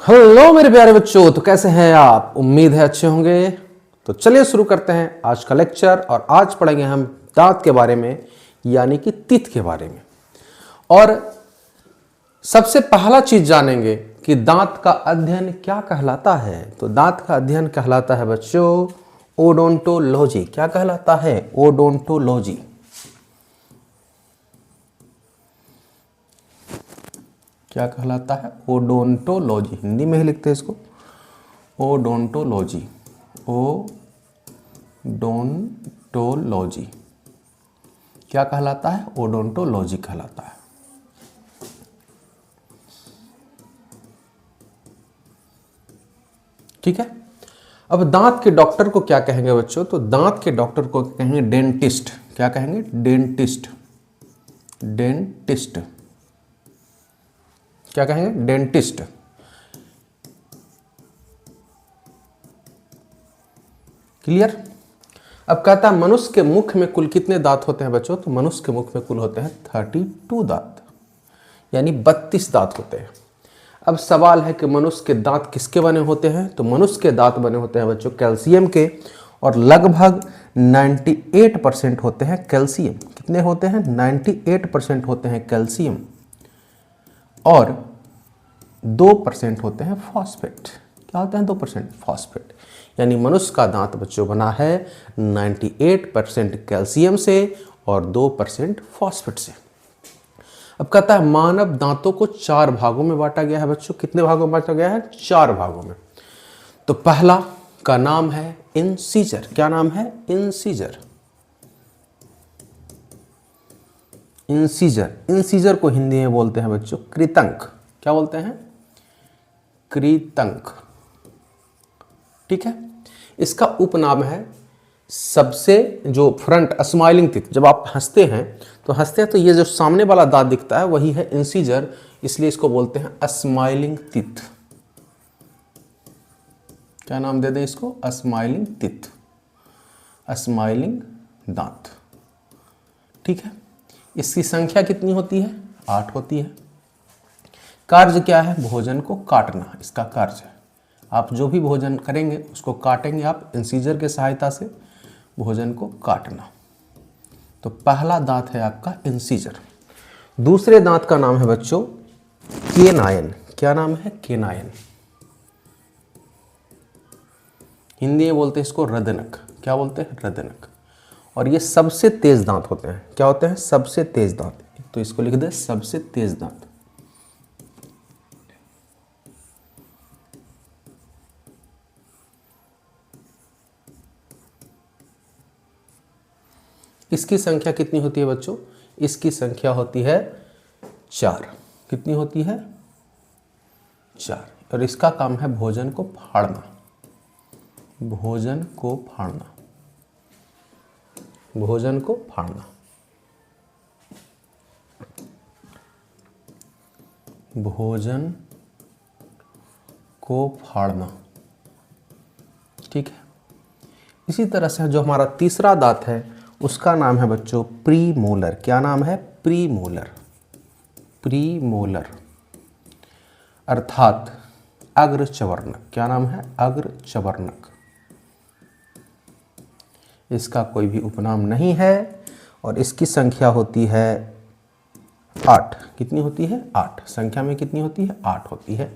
Hello मेरे प्यारे बच्चों, तो कैसे हैं आप? उम्मीद है अच्छे होंगे। तो चलिए शुरू करते हैं आज का लेक्चर। और आज पढ़ेंगे हम दांत के बारे में, यानी कि तीत के बारे में। और सबसे पहला चीज जानेंगे कि दांत का अध्ययन क्या कहलाता है। तो दांत का अध्ययन कहलाता है बच्चों ओडोंटोलॉजी। क्या कहलाता है? ओडोंटोलॉजी। क्या कहलाता है? ओडोंटोलॉजी। हिंदी में ही लिखते हैं इसको ओडोंटोलॉजी। ओडोंटोलॉजी क्या कहलाता है? ओडोंटोलॉजी कहलाता है। ठीक है। अब दांत के डॉक्टर को क्या कहेंगे बच्चों? तो दांत के डॉक्टर को कहेंगे डेंटिस्ट। क्या कहेंगे? डेंटिस्ट। डेंटिस्ट क्या कहेंगे? डेंटिस्ट। क्लियर? अब कहता है मनुष्य के मुख में कुल कितने दांत होते हैं बच्चों? तो मनुष्य के मुख में कुल होते हैं 32 दांत, यानी 32 दांत होते हैं। अब सवाल है कि मनुष्य के दांत किसके बने होते हैं? तो मनुष्य के दांत बने होते हैं बच्चों कैल्शियम के, और लगभग 98% होते हैं कैल्शियम। कितने होते हैं? 98% होते हैं कैल्शियम, और 2% होते हैं फॉस्फेट। क्या होते हैं? 2% फॉस्फेट। यानी मनुष्य का दांत बच्चों बना है 98% कैल्शियम से और 2% फॉस्फेट से। अब कहता है मानव दांतों को 4 भागों में बांटा गया है बच्चों। कितने भागों में बांटा गया है? 4 भागों में। तो पहला का नाम है इंसीजर। क्या नाम है? इंसीजर। इंसीजर। इंसीजर को हिंदी में बोलते हैं बच्चों कृतंक। क्या बोलते हैं? कृतंक। ठीक है। इसका उपनाम है सबसे जो फ्रंट स्माइलिंग टीथ। जब आप हंसते हैं तो ये जो सामने वाला दांत दिखता है वही है इंसीजर, इसलिए इसको बोलते हैं स्माइलिंग टीथ। क्या नाम दे दें इसको? Smiling teeth. स्माइलिंग दांत। ठीक है। इसकी संख्या कितनी होती है? 8 होती है। कार्य क्या है? भोजन को काटना इसका कार्य है। आप जो भी भोजन करेंगे उसको काटेंगे आप इंसीजर के सहायता से, भोजन को काटना। तो पहला दांत है आपका इंसीजर। दूसरे दांत का नाम है बच्चों केनायन। क्या नाम है? केनायन। हिंदी में बोलते हैं इसको रदनक। क्या बोलते हैं? रदनक। और ये सबसे तेज दांत होते हैं। क्या होते हैं? सबसे तेज दांत। तो इसको लिख दे सबसे तेज दांत। इसकी संख्या कितनी होती है बच्चों? इसकी संख्या होती है 4। कितनी होती है? 4। और इसका काम है भोजन को फाड़ना। भोजन को फाड़ना। भोजन को फाड़ना। भोजन को फाड़ना। ठीक है। इसी तरह से जो हमारा तीसरा दांत है उसका नाम है बच्चों प्रीमोलर। क्या नाम है? प्रीमोलर। प्रीमोलर अर्थात अग्रचवर्णक। क्या नाम है? अग्रचवर्णक। इसका कोई भी उपनाम नहीं है और इसकी संख्या होती है 8। कितनी होती है? 8। संख्या में कितनी होती है? 8 होती है।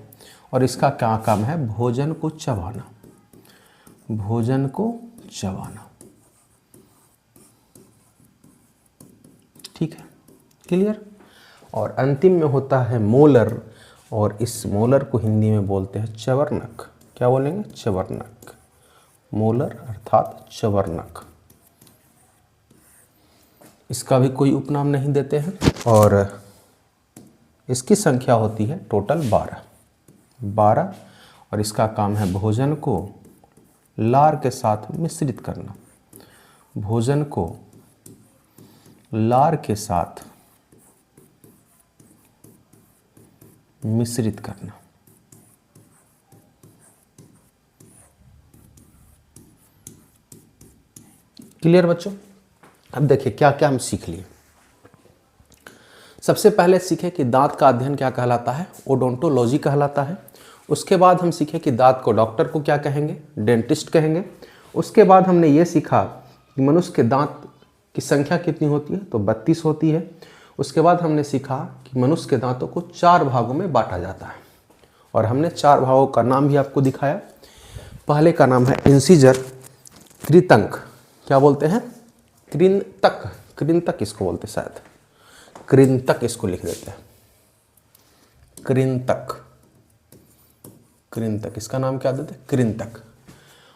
और इसका क्या काम है? भोजन को चबाना। भोजन को चबाना। ठीक है। क्लियर? और अंतिम में होता है मोलर, और इस मोलर को हिंदी में बोलते हैं चवर्णक। क्या बोलेंगे? चवर्णक। मोलर अर्थात चवर्णक। इसका भी कोई उपनाम नहीं देते हैं और इसकी संख्या होती है टोटल 12। और इसका काम है भोजन को लार के साथ मिश्रित करना। भोजन को लार के साथ मिश्रित करना। क्लियर बच्चों? अब देखिए क्या क्या हम सीख लिए। सबसे पहले सीखे कि दांत का अध्ययन क्या कहलाता है? ओडोंटोलॉजी कहलाता है। उसके बाद हम सीखे कि दांत को डॉक्टर को क्या कहेंगे, डेंटिस्ट कहेंगे। उसके बाद हमने ये सीखा कि मनुष्य के दांत की संख्या कितनी होती है, तो 32 होती है। उसके बाद हमने सीखा कि मनुष्य के दांतों को 4 भागों में बांटा जाता है और हमने 4 भागों का नाम भी आपको दिखाया। पहले का नाम है इंसीजर, कृतंक, क्या बोलते हैं, कृंतक, कृंतक इसको बोलते शायद, कृंतक इसको लिख देते हैं, कृंतक, कृंतक, इसका नाम क्या देते हैं, कृंतक।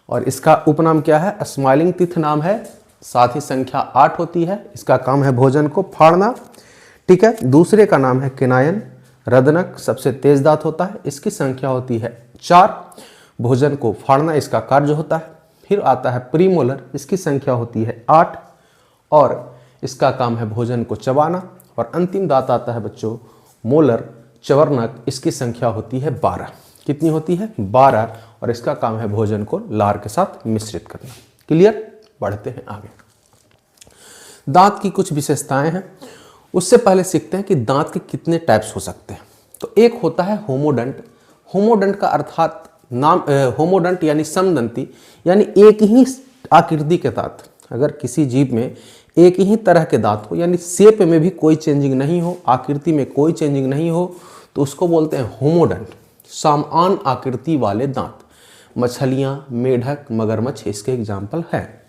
और इसका उपनाम क्या है, स्माइलिंग टीथ नाम है, साथ ही संख्या 8 होती है। इसका काम है भोजन को फाड़ना, ठीक है। दूसरे का नाम है किनायन, रदनक सबसे तेज दांत होता है, इसकी संख्या होती है 4, भोजन को फाड़ना इसका कार्य होता है। फिर आता है प्रीमोलर, इसकी संख्या होती है 8 और इसका काम है भोजन को चबाना। और अंतिम दांत आता है बच्चों मोलर, चवर्णक, इसकी संख्या होती है 12। कितनी होती है, 12, और इसका काम है भोजन को लार के साथ मिश्रित करना। क्लियर, बढ़ते हैं आगे। दांत की कुछ विशेषताएं हैं, उससे पहले सीखते हैं कि दांत के कितने टाइप्स हो सकते हैं। तो एक होता है होमोडंट। होमोडंट का अर्थात नाम होमोडंट यानी समदंती, यानी एक ही आकृति के दांत। अगर किसी जीव में एक ही तरह के दांत हो, यानी शेप में भी कोई चेंजिंग नहीं हो, आकृति में कोई चेंजिंग नहीं हो, तो उसको बोलते हैं होमोडंट, समान आकृति वाले दांत। मछलियां, मेढक, मगरमच्छ इसके एग्जाम्पल हैं।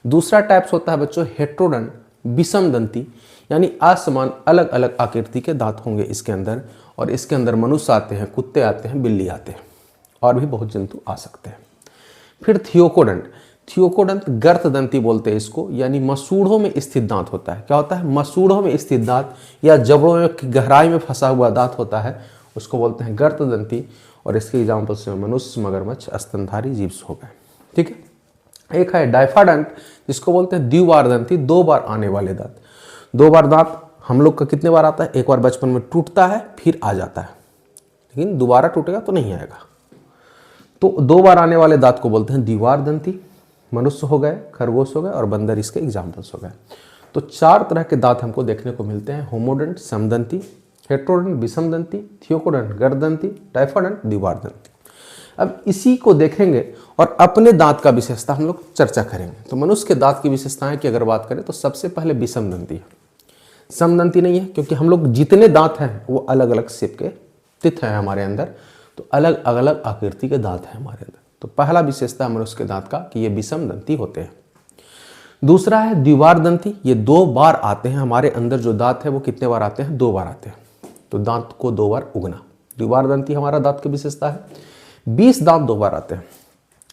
दूसरा टाइप्स होता है बच्चों हेट्रोडंट, विषम दंती, यानी असमान अलग अलग आकृति के दांत होंगे इसके अंदर, और इसके अंदर मनुष्य आते हैं, कुत्ते आते हैं, बिल्ली आते हैं, और भी बहुत जंतु आ सकते हैं। फिर थियोकोडंट, थियोकोडंत गर्तदंती बोलते हैं इसको, यानी मसूड़ों में स्थित दांत होता है। क्या होता है, मसूड़ों में स्थित दांत या जबड़ों में गहराई में फंसा हुआ दांत होता है, उसको बोलते हैं गर्तदंती। और इसके एग्जाम्पल्स में मनुष्य, मगरमच्छ, स्तनधारी जीव हो गए, ठीक है। एक है डाइफाडंट, जिसको बोलते हैं द्विबारदंती, 2 बार आने वाले दांत। 2 बार दांत हम लोग का कितने बार आता है, एक बार बचपन में टूटता है फिर आ जाता है, लेकिन दोबारा टूटेगा तो नहीं आएगा। तो 2 बार आने वाले दांत को बोलते हैं द्विबारदंती। मनुष्य हो गए, खरगोश हो गए और बंदर इसके एग्जाम्पल्स हो गए। तो 4 तरह के दांत हमको देखने को मिलते हैं, होमोडंट समदंती, हेट्रोडंट विषमदंती, थियोकोडंट गर्दंती, डाइफाडंट द्विबारदंती। अब इसी को देखेंगे और अपने दांत का विशेषता हम लोग चर्चा करेंगे। तो मनुष्य के दांत की विशेषताएं की अगर बात करें तो सबसे पहले विषमदंती है, समदंती नहीं है, क्योंकि हम लोग जितने दांत हैं वो अलग अलग शेप के तिथ हैं हमारे अंदर, तो अलग अलग आकृति के दांत हैं हमारे अंदर। तो पहला विशेषता है मनुष्य के दांत का कि ये विषमदंती होते हैं। दूसरा है द्विबारदंती, ये 2 बार आते हैं हमारे अंदर। जो दांत है वो कितने बार आते हैं, 2 बार आते हैं, तो दांत को 2 बार उगना, द्विबारदंती हमारा दांत की विशेषता है। 20 दांत 2 बार आते हैं,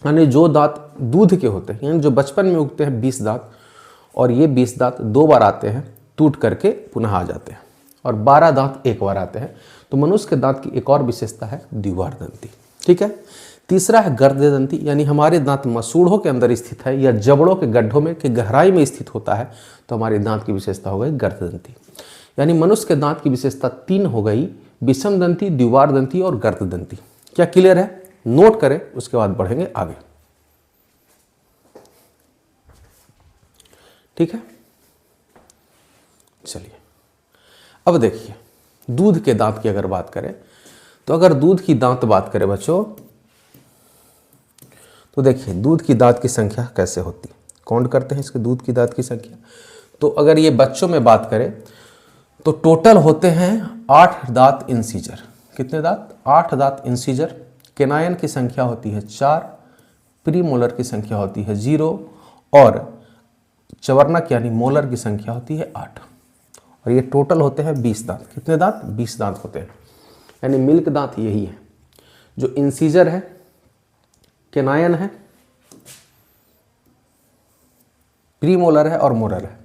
यानी जो दांत दूध के होते हैं, यानी जो बचपन में उगते हैं 20 दांत, और ये 20 दांत 2 बार आते हैं, टूट करके पुनः आ जाते हैं। और 12 दांत 1 बार आते हैं। तो मनुष्य के दांत की एक और विशेषता है द्विबारदंती, ठीक है। तीसरा है गर्ददंती, यानी हमारे दांत मसूड़ों के अंदर स्थित है या जबड़ों के गड्ढों में के गहराई में स्थित होता है, तो हमारे दांत की विशेषता हो गई गर्ददंती। यानी मनुष्य के दांत की विशेषता 3 हो गई, विषमदंती, द्विबारदंती और गर्ददंती। क्या क्लियर है, नोट करें, उसके बाद बढ़ेंगे आगे, ठीक है। चलिए अब देखिए दूध के दांत की अगर बात करें, तो अगर दूध की दांत बात करें बच्चों, तो देखिए दूध की दांत की संख्या कैसे होती है, काउंट करते हैं इसके दूध की दांत की संख्या। तो अगर ये बच्चों में बात करें तो टोटल होते हैं 8 दांत इंसीजर। कितने दांत, 8 दांत इंसीजर। केनायन की संख्या होती है 4, प्रीमोलर की संख्या होती है 0, और चवर्णक यानी मोलर की संख्या होती है 8। और ये टोटल होते हैं 20 दांत। कितने दांत, 20 दांत होते हैं, यानी मिल्क दांत यही है। जो इंसीजर है, केनायन है, प्रीमोलर है और मोलर है।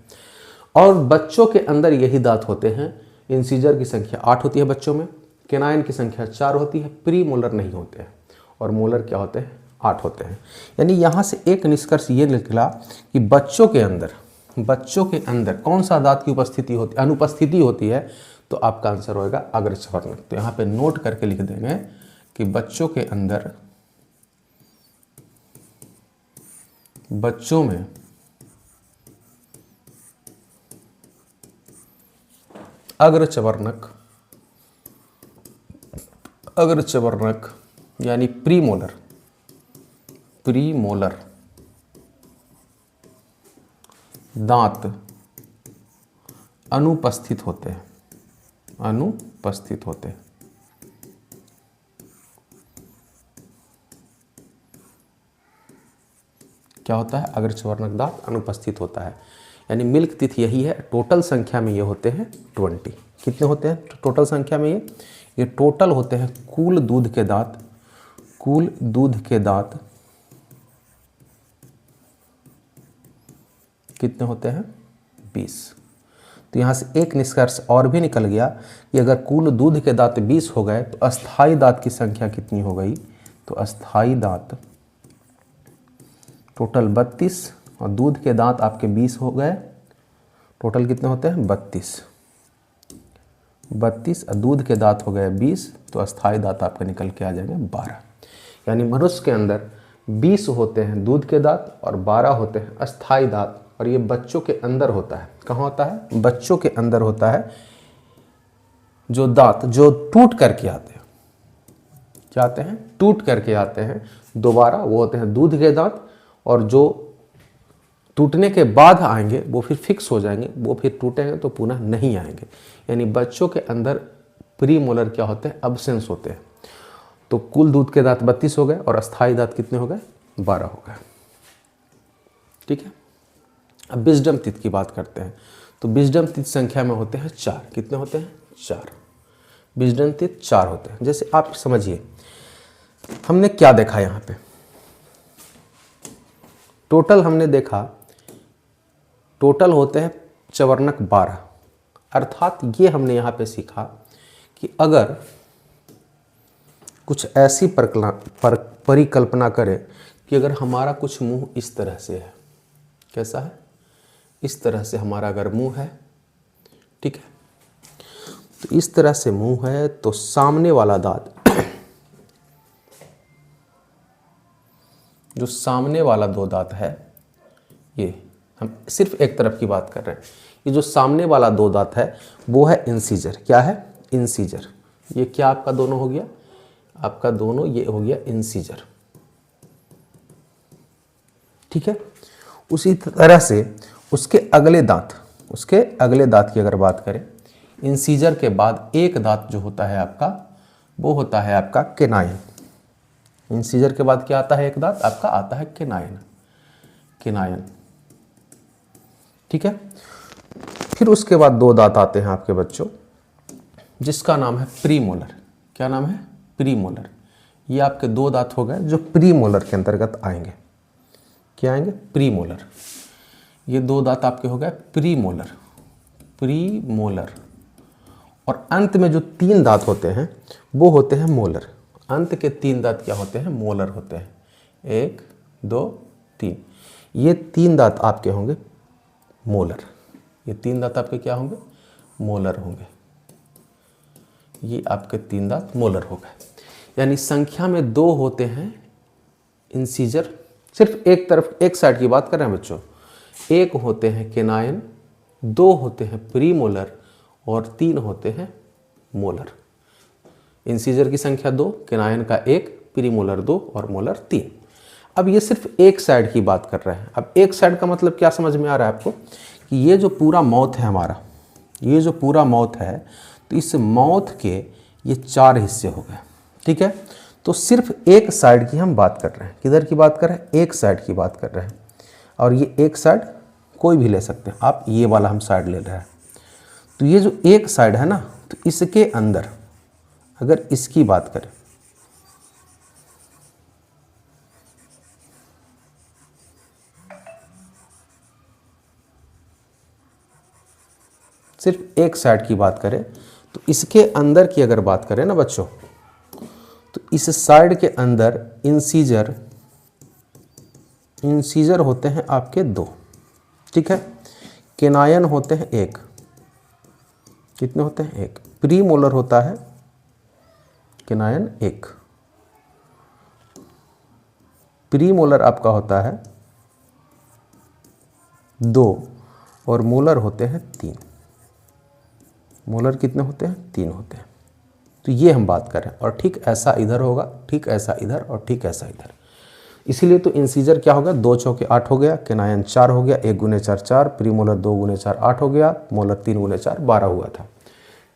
और बच्चों के अंदर यही दांत होते हैं। इंसीजर की संख्या 8 होती है बच्चों में, केनायन की संख्या 4 होती है, प्रीमोलर नहीं होते हैं, और मोलर क्या होते हैं, 8 होते हैं। यानी यहाँ से एक निष्कर्ष ये निकला कि बच्चों के अंदर कौन सा दांत की उपस्थिति होती, अनुपस्थिति होती है, तो आपका आंसर होगा अग्रचवर्णक। तो यहाँ पे नोट करके लिख देंगे कि बच्चों में अग्रचवर्णक यानी प्रीमोलर, प्रीमोलर दांत अनुपस्थित होते हैं, अनुपस्थित होते हैं। क्या होता है? अग्र चवर्णक दांत अनुपस्थित होता है, यानी मिल्क टीथ यही है। टोटल संख्या में ये होते हैं 20। कितने होते हैं टोटल संख्या में? ये टोटल होते हैं कुल दूध के दांत, कुल दूध के दांत कितने होते हैं? 20। तो यहाँ से एक निष्कर्ष और भी निकल गया कि अगर कुल दूध के दांत 20 हो गए तो अस्थाई दांत की संख्या कितनी हो गई? तो अस्थाई दांत टोटल 32 और दूध के दांत आपके 20 हो गए, टोटल कितने होते हैं? 32 और दूध के दांत हो गए 20, तो अस्थाई दांत आपके निकल के आ जाएंगे 12। यानी मनुष्य के अंदर 20 होते हैं दूध के दांत और 12 होते हैं अस्थाई दांत, और ये बच्चों के अंदर होता है। कहाँ होता है? बच्चों के अंदर होता है। जो दांत जो टूट करके आते हैं, क्या आते हैं? टूट करके आते हैं दोबारा, वो होते हैं दूध के दांत, और जो टूटने के बाद आएंगे वो फिर फिक्स हो जाएंगे, वो फिर टूटेंगे तो पुनः नहीं आएंगे। यानी बच्चों के अंदर प्रीमोलर क्या होते हैं? अब्सेंस होते हैं। तो कुल दूध के दांत 32 हो गए और अस्थाई दांत कितने हो गए? 12 हो गए। ठीक है। अब विजडम टीथ की बात करते हैं। तो विजडम टीथ संख्या में होते हैं 4। कितने होते हैं? 4। विजडम टीथ 4 होते हैं। जैसे आप समझिए, हमने क्या देखा यहाँ पे? टोटल हमने देखा, टोटल होते हैं चवर्णक 12। अर्थात ये हमने यहाँ पे सीखा कि अगर कुछ ऐसी परिकल्पना करें कि अगर हमारा कुछ मुंह इस तरह से है, कैसा है? इस तरह से हमारा अगर मुंह है, ठीक है, तो इस तरह से मुंह है, तो सामने वाला दांत जो सामने वाला 2 दांत है, ये हम सिर्फ एक तरफ की बात कर रहे हैं। ये जो सामने वाला 2 दांत है वो है इंसीजर। क्या है? इंसीजर। ये क्या आपका दोनों हो गया? आपका दोनों ये हो गया इंसीजर। ठीक है। उसी तरह से उसके अगले दांत की अगर बात करें, इंसीजर के बाद एक दांत जो होता है आपका, वो होता है आपका केनाइन। इंसीजर के बाद क्या आता है? एक दांत आपका आता है केनाइन, केनाइन। ठीक है। फिर उसके बाद 2 दांत आते हैं आपके बच्चों, जिसका नाम है प्रीमोलर। क्या नाम है? प्रीमोलर। ये आपके 2 दांत हो गए जो प्रीमोलर के अंतर्गत आएंगे। क्या आएंगे? प्रीमोलर। ये 2 दांत आपके हो गए प्रीमोलर, प्रीमोलर। और अंत में जो 3 दांत होते हैं वो होते हैं मोलर। अंत के 3 दांत क्या होते हैं? मोलर होते हैं। 1 2 3। ये 3 दांत आपके होंगे मोलर। ये 3 दांत आपके क्या होंगे? मोलर होंगे। ये आपके 3 दांत मोलर हो गए। यानी संख्या में 2 होते हैं इंसीजर, सिर्फ एक तरफ, एक साइड की बात कर रहे हैं बच्चों। 1 होते हैं केनाइन, 2 होते हैं प्रीमोलर और 3 होते हैं मोलर। इंसीजर की संख्या 2, केनाइन का 1, प्रीमोलर 2 और मोलर 3। अब ये सिर्फ एक साइड की बात कर रहे हैं। अब एक साइड का मतलब क्या समझ में आ रहा है आपको? कि ये जो पूरा माउथ है हमारा, ये जो पूरा माउथ है, तो इस माउथ के ये 4 हिस्से हो गए। ठीक है। तो सिर्फ एक साइड की हम बात कर रहे हैं। किधर की बात कर रहे हैं? एक साइड की बात कर रहे हैं। और ये एक साइड कोई भी ले सकते हैं आप, ये वाला हम साइड ले रहे हैं। तो ये जो एक साइड है ना, तो इसके अंदर अगर इसकी बात करें, सिर्फ एक साइड की बात करें, तो इसके अंदर की अगर बात करें ना बच्चों, तो इस साइड के अंदर इंसीजर होते हैं आपके 2। ठीक है। केनायन होते हैं 1। कितने होते हैं? 1। प्रीमोलर होता है केनायन 1। प्रीमोलर आपका होता है 2 और मोलर होते हैं 3। मोलर कितने होते हैं? 3 होते हैं। तो ये हम बात कर रहे हैं। और ठीक ऐसा इधर होगा, ठीक ऐसा इधर और ठीक ऐसा इधर। इसीलिए तो इंसीजर क्या हो गया, 2 चौके 8 हो गया, केनायन 4 हो गया, 1 गुने 4 4, प्रीमोलर 2 गुने 4 8 हो गया, मोलर 3 गुने 4 12 हुआ था।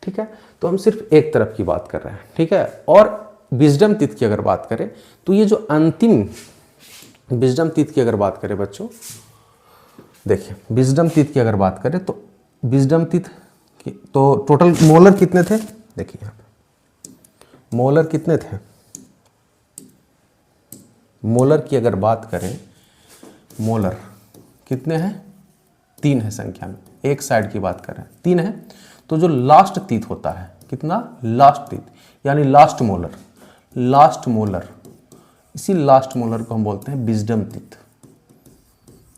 ठीक है, तो हम सिर्फ एक तरफ की बात कर रहे हैं। ठीक है, और विजडम टीथ की अगर बात करें तो ये जो अंतिम विजडम टीथ की अगर बात करें बच्चों, देखिए विजडम टीथ की अगर बात करें तो विजडम टीथ की तो टोटल मोलर कितने थे, देखिए यहाँ पे मोलर कितने थे। मोलर की अगर बात करें, मोलर कितने हैं, 3 है संख्या में, एक साइड की बात कर रहे हैं 3 है। तो जो लास्ट टीथ होता है कितना, लास्ट टीथ यानी लास्ट मोलर, लास्ट मोलर, इसी लास्ट मोलर को हम बोलते हैं विजडम टीथ।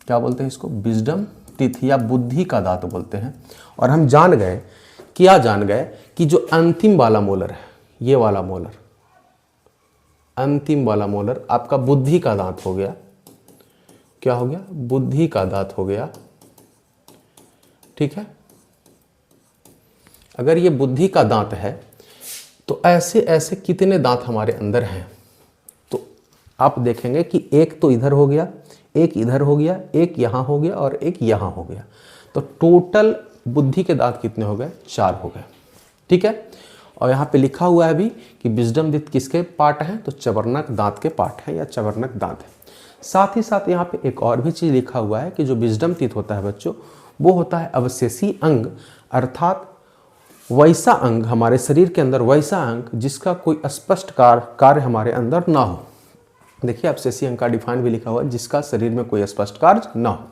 क्या बोलते हैं इसको, विजडम टीथ या बुद्धि का दांत बोलते हैं। और हम जान गए, क्या जान गए कि जो अंतिम वाला मोलर है, ये वाला मोलर, अंतिम वाला मोलर आपका बुद्धि का दांत हो गया। क्या हो गया, बुद्धि का दांत हो गया। ठीक है, अगर ये बुद्धि का दांत है तो ऐसे ऐसे कितने दांत हमारे अंदर हैं, तो आप देखेंगे कि एक तो इधर हो गया, एक इधर हो गया, एक यहाँ हो गया और एक यहाँ हो गया। तो टोटल बुद्धि के दांत कितने हो गए, 4 हो गए। ठीक है, और यहाँ पे लिखा हुआ है भी कि विजडम टीथ किसके पार्ट हैं, तो चबरनक दांत के पार्ट है या चबरनक दांत है। साथ ही साथ यहाँ पे एक और भी चीज़ लिखा हुआ है कि जो विजडम टीथ होता है बच्चों, वो होता है अवशेषी अंग, अर्थात वैसा अंग हमारे शरीर के अंदर, वैसा अंग जिसका कोई स्पष्ट कार्य हमारे अंदर ना हो। देखिए अवशेषी अंग का डिफाइन भी लिखा हुआ है, जिसका शरीर में कोई स्पष्ट कार्य ना हो।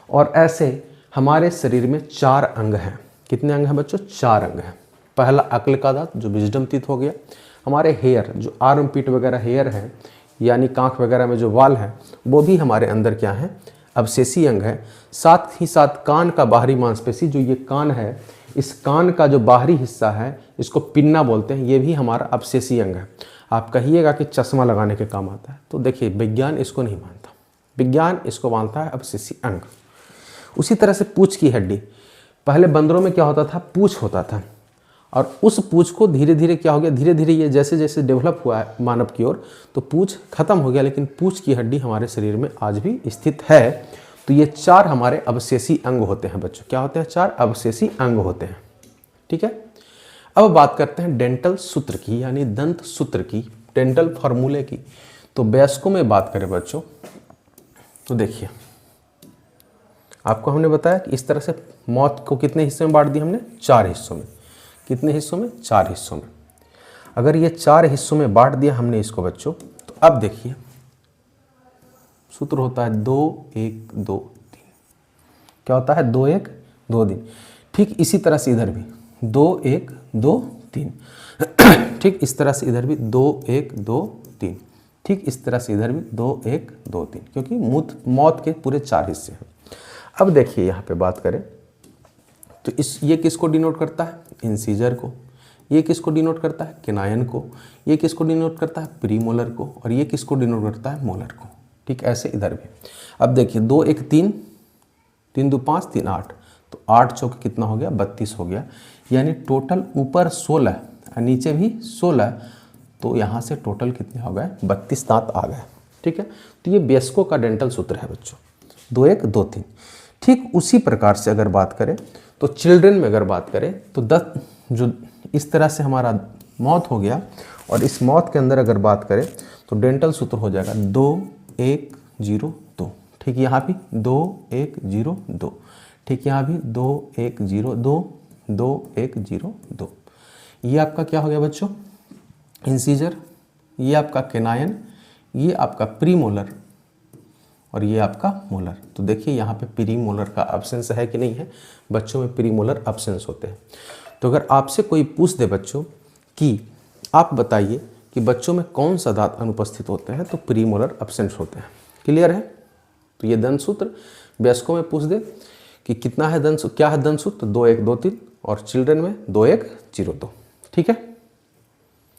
और ऐसे हमारे शरीर में 4 अंग हैं। कितने अंग हैं बच्चों, 4 अंग हैं। पहला अक्ल का दांत जो विजडम टीथ हो गया। हमारे हेयर, जो आर्म पीट वगैरह हेयर है, यानी कांख वगैरह में जो वाल है, वो भी हमारे अंदर क्या है, अवशेषी अंग है। साथ ही साथ कान का बाहरी मांसपेशी, जो ये कान है, इस कान का जो बाहरी हिस्सा है, इसको पिन्ना बोलते हैं, ये भी हमारा अवशेषी अंग है। आप कहिएगा कि चश्मा लगाने के काम आता है, तो देखिए विज्ञान इसको नहीं मानता, विज्ञान इसको मानता है अवशेषी अंग। उसी तरह से पूंछ की हड्डी, पहले बंदरों में क्या होता था, पूंछ होता था, और उस पूंछ को धीरे धीरे क्या हो गया, धीरे धीरे ये जैसे जैसे डेवलप हुआ है मानव की ओर, तो पूंछ खत्म हो गया, लेकिन पूंछ की हड्डी हमारे शरीर में आज भी स्थित है। तो ये 4 हमारे अवशेषी अंग होते हैं बच्चों। क्या होते हैं, 4 अवशेषी अंग होते हैं। ठीक है, अब बात करते हैं डेंटल सूत्र की, यानी दंत सूत्र की, डेंटल फार्मूले की। तो वयस्कों में बात करें बच्चों, तो देखिए आपको हमने बताया कि इस तरह से मौत को कितने हिस्से में बांट दिया हमने, 4 हिस्सों में। कितने हिस्सों में, 4 हिस्सों में। अगर ये 4 हिस्सों में बांट दिया हमने इसको बच्चों, तो अब देखिए सूत्र होता है 2 1 2 3। क्या होता है, 2 1 2 3। ठीक इसी तरह से इधर भी 2 1 2 3। ठीक इस तरह से इधर भी 2 1 2 3। ठीक इस तरह से इधर भी 2 1 2 3, क्योंकि मौत के पूरे 4 हिस्से हैं। अब देखिए यहाँ पे बात करें तो ये किसको डिनोट करता है, इंसीजर को। ये किसको डिनोट करता है, केनायन को। ये किसको डिनोट करता है, प्रीमोलर को। और ये किसको डिनोट करता है, मोलर को। ठीक ऐसे इधर भी। अब देखिए 2 1 3, 3 2 5 3 8, तो 8 चौके कितना हो गया, 32 हो गया। यानी टोटल ऊपर 16 और नीचे भी 16, तो यहाँ से टोटल कितने हो गए, 32 दांत आ गए। ठीक है, तो ये वयस्कों का डेंटल सूत्र है बच्चों, 2 1 2 3। ठीक उसी प्रकार से अगर बात करें तो चिल्ड्रन में अगर बात करें तो 10 जो इस तरह से हमारा मौत हो गया, और इस मौत के अंदर अगर बात करें तो डेंटल सूत्र हो जाएगा 2 1 0 2। ठीक यहाँ भी 2 1 0 2। ठीक यहाँ भी 2 1 0 2 2 1 0 2। ये आपका क्या हो गया बच्चों, इंसीजर। ये आपका केनायन, ये आपका प्रीमोलर, और ये आपका मोलर। तो देखिए यहाँ पे प्रीमोलर का एब्सेंस है कि नहीं है, बच्चों में प्रीमोलर एब्सेंस होते हैं। तो अगर आपसे कोई पूछ दे बच्चों कि आप बताइए कि बच्चों में कौन सा दांत अनुपस्थित होते हैं, तो प्रीमोलर एब्सेंट होते हैं। क्लियर है, तो ये दंत सूत्र। वयस्कों में पूछ दे कि कितना है दंत, क्या है दंत सूत्र, 2 1 2 3, और चिल्ड्रन में 2 1 0 2। ठीक है।